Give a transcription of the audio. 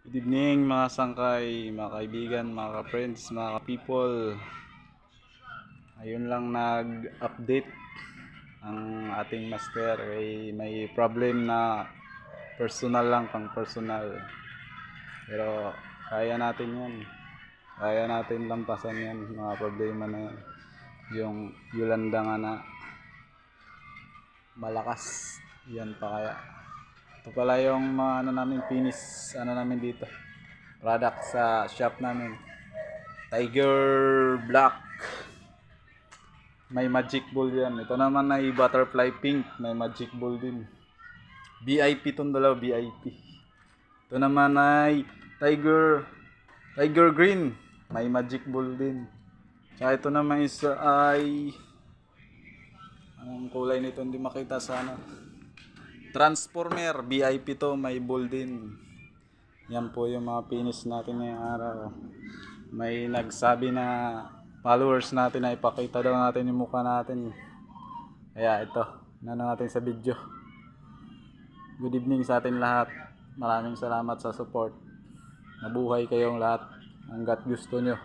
Good evening mga sangkay, mga kaibigan, mga ka-friends, mga ka-people. Ayun lang nag-update ang ating master ay may problem na personal lang, pang personal. Pero kaya natin yan. Kaya natin lampasan yan, mga problema na yan. Yung Yolanda nga na malakas, yan pa kaya. Ito pala yung mga finish namin dito. Product sa shop namin. Tiger Black. May magic ball yan. Ito naman ay butterfly pink. May magic ball din. VIP itong dalawa, VIP. Ito naman ay Tiger Green. May magic ball din. Tsaka ito naman isa ay anong kulay nito, hindi makita sana. Transformer, VIP to, may ball din. Yan po yung mga finish natin ngayong araw. May nagsabi na followers natin na ipakita daw natin yung mukha natin. Kaya ito, natin sa video. Good evening sa atin lahat. Maraming salamat sa support. Nabuhay kayong lahat hanggat gusto nyo.